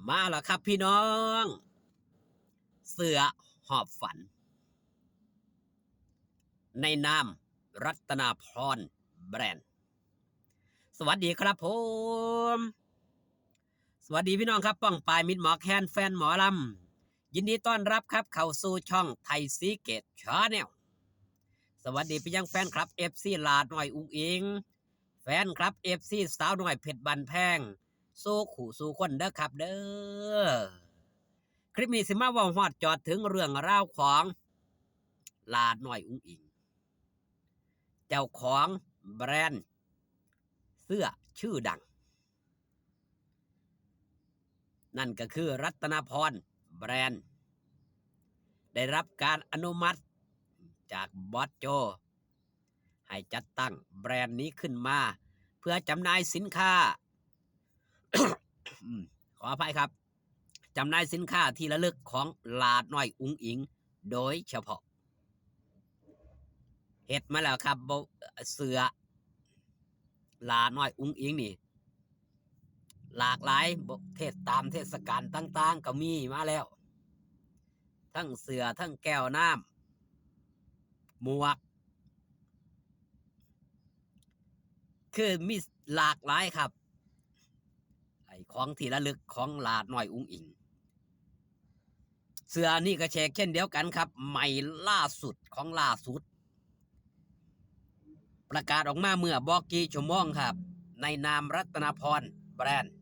มาแล้วครับพี่น้องเสือหอบฝันในนามรัตนาพรแบรนด์สวัสดีครับผมสวัสดีพี่น้องครับป้องปายมิดหมอแคนแฟนหมอลำยินดีต้อนรับครับเข้าสู่ช่องไทยซีเกตชาแนลสวัสดีพี่ยังแฟนครับเอฟซีลาดหน่อยอุ้งอิงแฟนครับเอฟซีสาวหน่อยเพชรบันแพงสู้ขู่สู้คนเด้อครับเด้อคลิปนี้สิมาว่าฮอดจอดถึงเรื่องราวของลาดหน่อยอุ้งอิงเจ้าของแบรนด์เสื้อชื่อดังนั่นก็คือรัตนพรแบรนด์ได้รับการอนุมัติจากบอสโจให้จัดตั้งแบรนด์นี้ขึ้นมาเพื่อจำหน่ายสินค้า ขออภัยครับจำหน่ายสินค้าที่ระลึกของลาดน้อยอุ้งอิงโดยเฉพาะเฮ็ดมาแล้วครับเสื้อลาน้อยอุ้งอิงนี่หลากหลายเทศตามเทศกาลต่างๆก็มีมาแล้วทั้งเสื้อทั้งแก้วน้ำหมวกคือมีหลากหลายครับไอ้ของที่ระลึกของลาดน้อยอุ้งอิงเสื้อนี่ก็แชกเช่นเดียวกันครับใหม่ล่าสุดของล่าสุดประกาศออกมาเมื่อบอกกี่ชั่วโมงครับในนามรัตนพรแบรนด์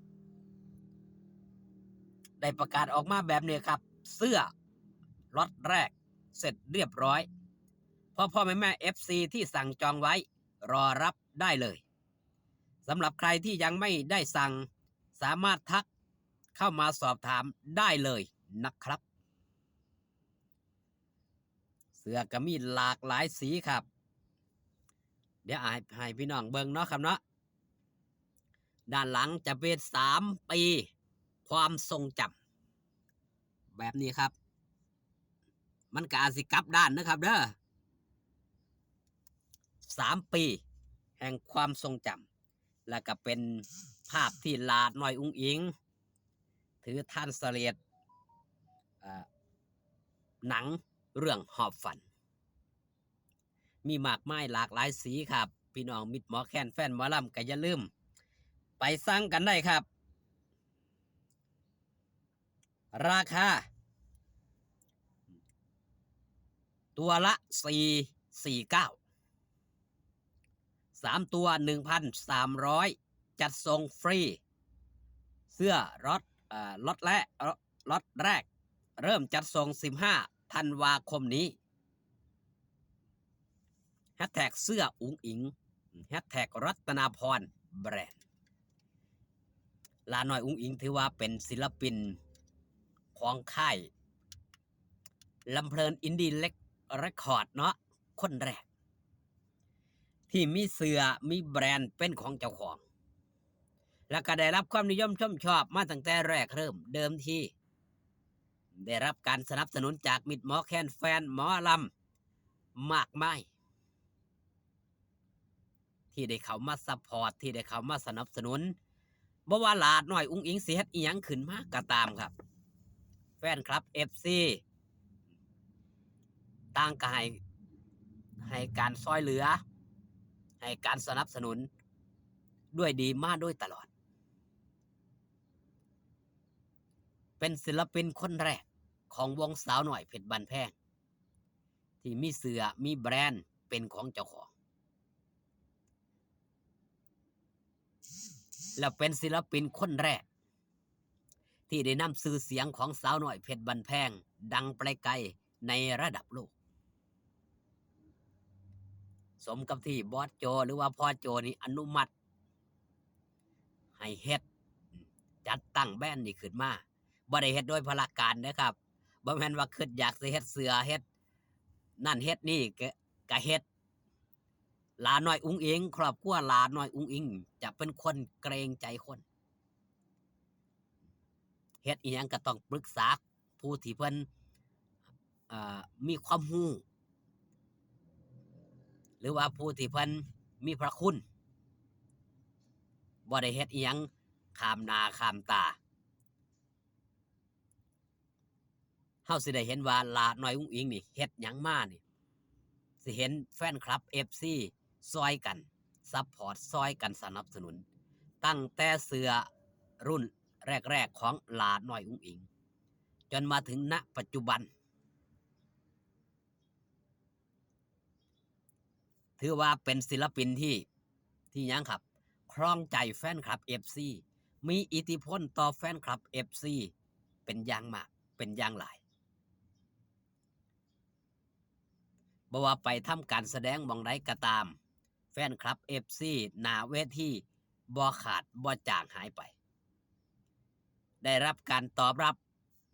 ได้ประกาศออกมาแบบนี้ครับเสื้อล็อตแรกเสร็จเรียบร้อยพ่อแม่FCที่สั่งจองไว้รอรับได้เลยสำหรับใครที่ยังไม่ได้สั่งสามารถทักเข้ามาสอบถามได้เลยนะครับเสื้อก็มีหลากหลายสีครับเดี๋ยวให้พี่น้องเบิ่งเนาะครับเนาะด้านหลังจะเป็น3 ปีความทรงจำแบบนี้ครับมันก็อาจสิกลับด้านนะครับเด้อ3 ปีแห่งความทรงจำแล้วก็เป็นภาพที่ลาดน้อยอุ้งอิงถือท่านเสลียดหนังเรื่องหอบฝันมีมากมายหลากหลายสีครับพี่น้องมิตรหมอแคนแฟนหมอลำก็อย่าลืมไปสั่งกันได้ครับราคาตัวละ449 3 ตัว 1,300 จัดส่งฟรีเสื้อล็อตแรกเริ่มจัดส่ง15 ธันวาคมนี้แฮชแท็กเสื้ออุ๋งอิงแฮชแท็กรัตนาพรแบรนด์ลาน้อยอุ๋งอิงถือว่าเป็นศิลปินของค่ายลำเพลินอินดี้เล็กเรคคอร์ดเนาะคนแรกที่มีเสื้อมีแบรนด์เป็นของเจ้าของแล้วก็ได้รับความนิยมชมชอบมาตั้งแต่แรกเริ่มเดิมทีได้รับการสนับสนุนจากมิตรหมอแคนแฟนหมอลำมากมายที่ได้เขามาซัพพอร์ตที่ได้เขามาสนับสนุนบ่ว่าลาดน้อยอุ้งอิงสิเฮ็ดอีหยังขึ้นมาก็ตามครับแฟนคลับ FC ต่างก็ให้การซอยเหลือให้การสนับสนุนด้วยดีมาโดยตลอดเป็นศิลปินคนแรกของวงสาวหน่อยเพชรบันแพงที่มีเสื้อมีแบรนด์เป็นของเจ้าของแล้วเป็นศิลปินคนแรกที่ได้นำชื่อเสียงของสาวหน่อยเพชรบันแพงดังไปไกลในระดับโลกสมกับที่บอสโจหรือว่าพ่อโจนี่อนุมัติให้เฮ็ดจัดตั้งแบรนด์นี่ขึ้นมาบ่ได้เฮ็ดโดยพละการนะครับบ่แม่นว่าคิดอยากสิเฮ็ดเสื้อเฮ็ดนั่นเฮ็ดนี่ก็เฮ็ดหลาน้อยอุ้งอิงครอบครัวหลาน้อยอุ้งอิงจะเป็นคนเกรงใจคนเฮ็ดอีหยังก็ต้องปรึกษาผู้ที่เพิ่นมีความรู้หรือว่าผู้ที่เพิ่นมีพระคุณบ่ได้เฮ็ดอีหยังข้ามหน้าข้ามตา าสิได้เห็นว่าหลาน้อยอุ้งอิงนี่เฮ็ดหยังมานี่สิเห็นแฟนคลับ FC ซอยกันซัพพอร์ตซอยกันสนับสนุนตั้งแต่เสื้อรุ่นแรกๆของหลาน้อยอุ้งอิงจนมาถึงณปัจจุบันถือว่าเป็นศิลปินที่ยังครับครองใจแฟนคลับ FC มีอิทธิพลต่อแฟนคลับ FC เป็นอย่างมากเป็นอย่างหลายบ่ว่าไปทำการแสดงหม้องใดก็ตามแฟนคลับ FC หน้าเวทีบ่ขาดบ่จางหายไปได้รับการตอบรับ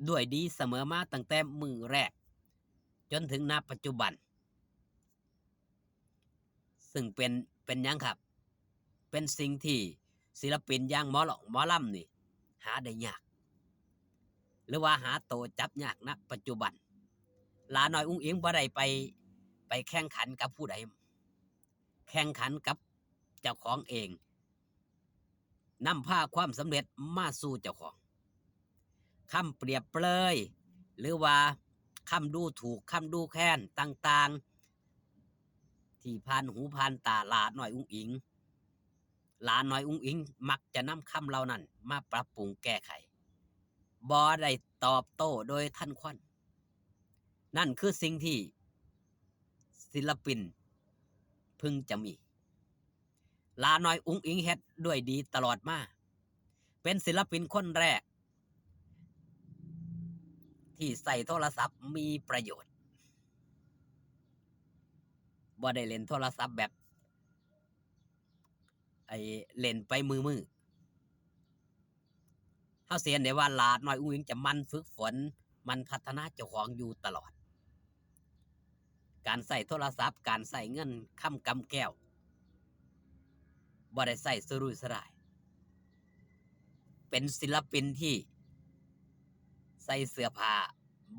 ด้วยดีเสมอมาตั้งแต่มือแรกจนถึงณปัจจุบันซึ่งเป็นหยังครับเป็นสิ่งที่ศิลปินอย่างหมอลำนี่หาได้ยากหรือว่าหาโตจับยากณปัจจุบันหลาน้อยอุ้งอิงบ่ได้ไปแข่งขันกับผู้ใดแข่งขันกับเจ้าของเองนำพาความสำเร็จมาสู่เจ้าของคำเปรียบเปรยหรือว่าคำดูถูกคำดูแค้นต่างๆที่ผ่านหูผ่านตาหลาน้อยอุ้งอิงหลาน้อยอุ้งอิงมักจะนำคำเหล่านั้นมาปรับปรุงแก้ไขบ่ได้ตอบโต้โดยทันควันนั่นคือสิ่งที่ศิลปินพึงจะมีหลาน้อยอุ้งอิงเฮ็ดด้วยดีตลอดมาเป็นศิลปินคนแรกที่ใส่โทรศัพท์มีประโยชน์บ่ได้เล่นโทรศัพท์แบบเล่นไปมือเฮาสิเห็นได้ว่าหลาน้อยอุ้งอิงจะมันฝึกฝนมันพัฒนาเจ้าของอยู่ตลอดการใส่โทรศัพท์การใส่เงินคำกำแก้วบ่ได้ใส่สุรุ่ยสุร่ายเป็นศิลปินที่ใส่เสื้อผ้า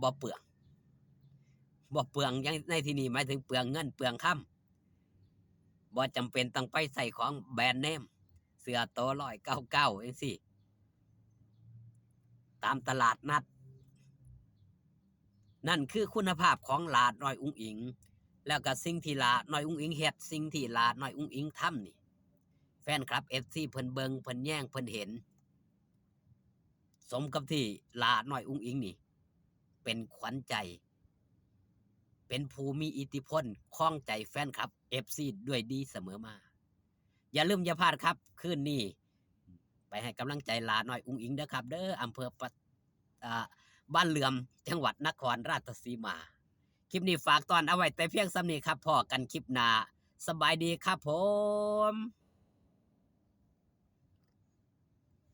บ่เปลืองยังในที่นี้หมายถึงเปลืองเงินเปลืองคำบ่จำเป็นต้องไปใส่ของแบรนด์เนมเสื้อโต199จังซี่ตามตลาดนัดนั่นคือคุณภาพของหลาน้อยอุ้งอิงแล้วก็สิ่งที่หลาน้อยอุ้งอิงเฮ็ดสิ่งที่หลาน้อยอุ้งอิงทำนี่แฟนคลับ FC เพิ่นเบิ่งเพิ่นแย่งเพิ่นเห็นสมกับที่หลาน้อยอุ้งอิงนี่เป็นขวัญใจเป็นผู้มีอิทธิพลครองใจแฟนคลับ FC ด้วยดีเสมอมาอย่าลืมอย่าพลาดครับคืนนี้ไปให้กำลังใจหลาน้อยอุ้งอิงเด้อครับเด้ออำเภอบ้านเหลื่อมจังหวัดนครราชสีมาคลิปนี้ฝากตอนเอาไว้แต่เพียงส่ำนี้ครับพอกันคลิปหน้าสบายดีครับผม